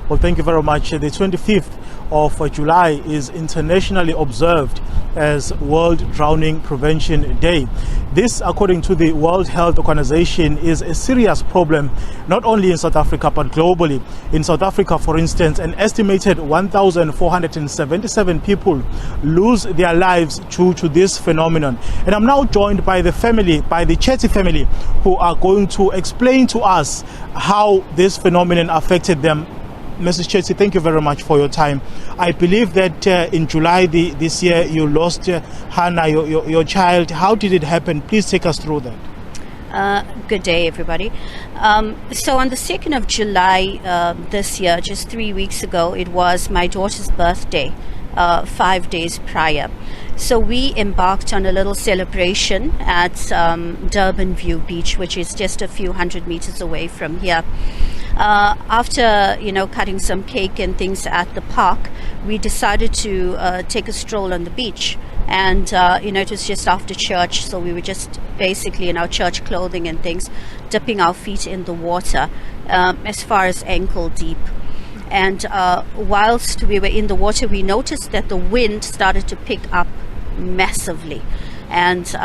Well, thank you very much. The 25th of July is internationally observed as World Drowning Prevention Day. This, according to the World Health Organization, is a serious problem, not only in South Africa, but globally. In South Africa, for instance, an estimated 1,477 people lose their lives due to this phenomenon. And I'm now joined by the family, by the Chetty family, who are going to explain to us how this phenomenon affected them. Mrs. Chetty, thank you very much for your time. I believe that in July this year you lost Hannah, your child. How did it happen? Please take us through that. Good day, everybody. So on the 2nd of July this year, just 3 weeks ago, it was my daughter's birthday, 5 days prior. So we embarked on a little celebration at Durban View Beach, which is just a few hundred meters away from here. After, cutting some cake and things at the park, we decided to take a stroll on the beach. And, it was just after church, so we were just basically in our church clothing and things, dipping our feet in the water as far as ankle deep. And whilst we were in the water, we noticed that the wind started to pick up massively. And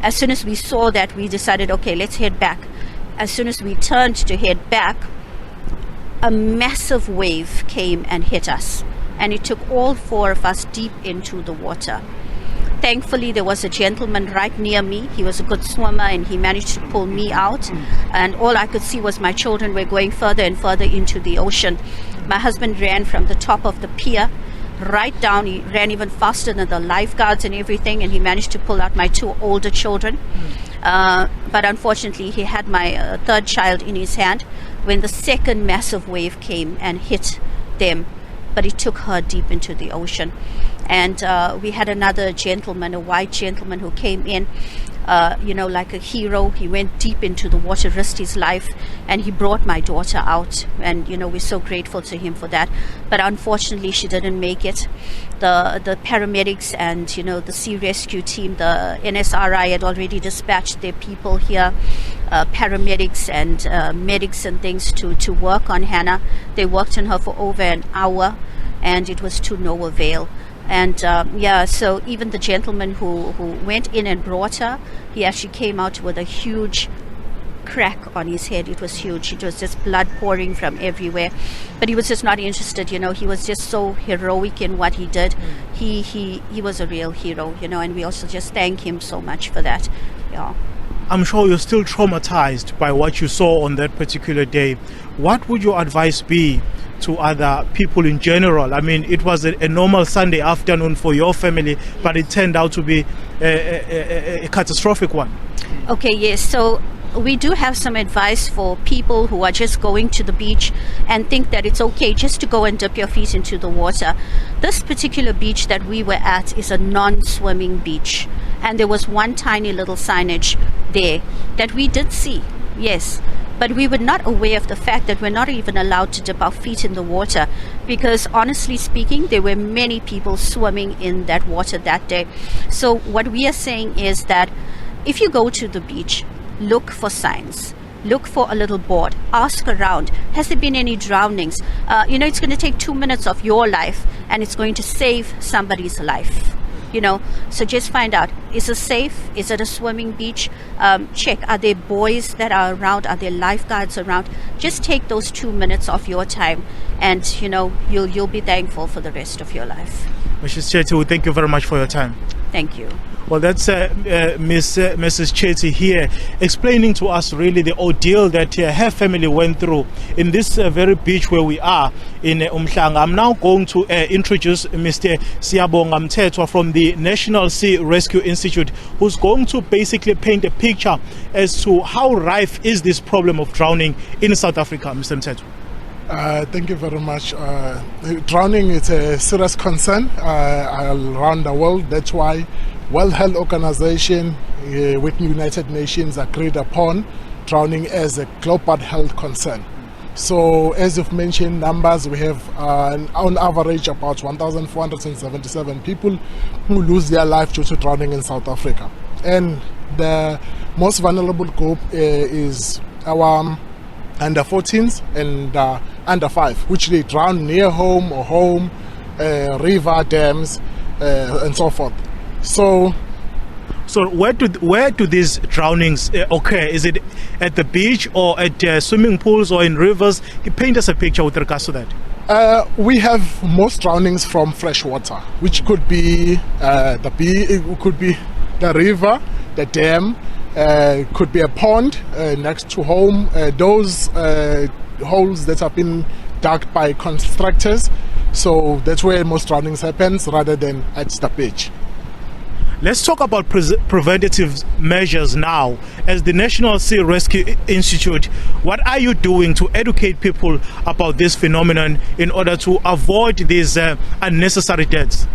as soon as we saw that, we decided, okay, let's head back. As soon as we turned to head back, a massive wave came and hit us. And it took all four of us deep into the water. Thankfully, there was a gentleman right near me. He was a good swimmer and he managed to pull me out. And all I could see was my children were going further and further into the ocean. My husband ran from the top of the pier right down. He ran even faster than the lifeguards and everything, and he managed to pull out my two older children. But unfortunately, he had my third child in his hand when the second massive wave came and hit them. But it took her deep into the ocean. And we had another gentleman, a white gentleman, who came in, like a hero. He went deep into the water, risked his life, and he brought my daughter out. And, we're so grateful to him for that. But unfortunately, she didn't make it. The paramedics and, the sea rescue team, the NSRI had already dispatched their people here, paramedics and medics and things to work on Hannah. They worked on her for over an hour, and it was to no avail. And so even the gentleman who went in and brought her, he actually came out with a huge crack on his head. It was huge. It was just blood pouring from everywhere. But he was just not interested, He was just so heroic in what he did. He was a real hero, and we also just thank him so much for that. Yeah. I'm sure you're still traumatized by what you saw on that particular day. What would your advice be to other people in general? I mean, it was a normal Sunday afternoon for your family, but it turned out to be a catastrophic one. Okay, yes. So we do have some advice for people who are just going to the beach and think that it's okay just to go and dip your feet into the water. This particular beach that we were at is a non-swimming beach. And there was one tiny little signage there that we did see, yes. But we were not aware of the fact that we're not even allowed to dip our feet in the water, because honestly speaking, there were many people swimming in that water that day. So what we are saying is that if you go to the beach, look for signs. Look for a little board. Ask around. Has there been any drownings? It's going to take 2 minutes of your life, and it's going to save somebody's life. So just find out, is it safe? Is it a swimming beach? Check, are there boys that are around? Are there lifeguards around? Just take those 2 minutes of your time, and you'll be thankful for the rest of your life. Mrs. Chetty, thank you very much for your time. Thank you. Well, that's Mrs. Chetty here explaining to us really the ordeal that her family went through in this very beach where we are in Umhlanga. I'm now going to introduce Mr. Siyabonga Mthethwa from the National Sea Rescue Institute, who's going to basically paint a picture as to how rife is this problem of drowning in South Africa. Mr. Mthethwa. Thank you very much. Drowning is a serious concern around the world. That's why World Health Organization with United Nations agreed upon drowning as a global health concern. So as you've mentioned, numbers, we have on average about 1,477 people who lose their life due to drowning in South Africa. And the most vulnerable group is our under 14s and under 5, which they drown near home or home, river, dams, and so forth. So where do these drownings occur? Is it at the beach or at swimming pools or in rivers? You paint us a picture with regards to that. We have most drownings from fresh water, which could be it could be the river, the dam, could be a pond next to home. Those holes that have been dug by constructors. So that's where most drownings happens rather than at the beach. Let's talk about preventative measures now. As the National Sea Rescue Institute, what are you doing to educate people about this phenomenon in order to avoid these unnecessary deaths?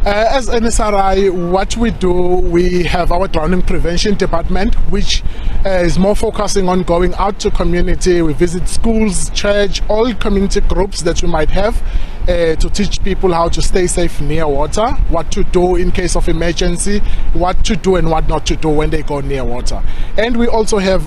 As NSRI, what we do, we have our drowning prevention department, which is more focusing on going out to community. We visit schools, church, all community groups that we might have to teach people how to stay safe near water, what to do in case of emergency, what to do and what not to do when they go near water. And we also have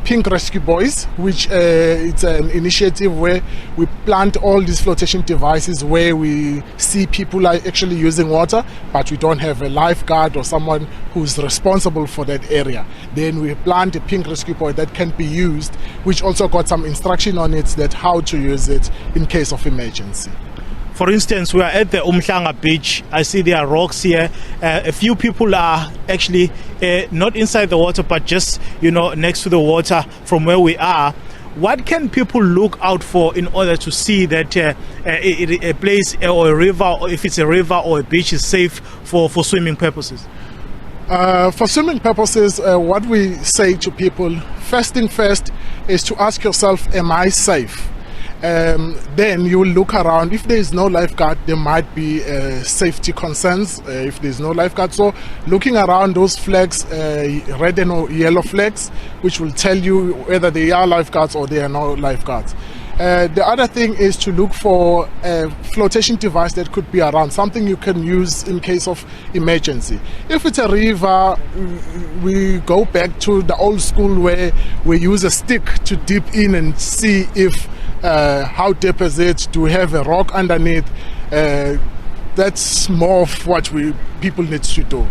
Pink Rescue Boys, which it's an initiative where we plant all these flotation devices where we see people are actually using water, but we don't have a lifeguard or someone who's responsible for that area. Then we plant a Pink Rescue Boy that can be used, which also got some instruction on it that how to use it in case of emergency. For instance, we are at the Umhlanga beach. I see there are rocks here. A few people are actually not inside the water, but just next to the water from where we are. What can people look out for in order to see that a place or a river, or if it's a river or a beach, is safe for swimming purposes? For swimming purposes, what we say to people, first thing first, is to ask yourself, am I safe? Then you will look around. If there is no lifeguard, there might be safety concerns if there is no lifeguard. So looking around those flags, red and yellow flags, which will tell you whether they are lifeguards or they are no lifeguards. The other thing is to look for a flotation device that could be around, something you can use in case of emergency. If it's a river, we go back to the old school where we use a stick to dip in and see if how deep is it, do we have a rock underneath. That's more of what people need to do.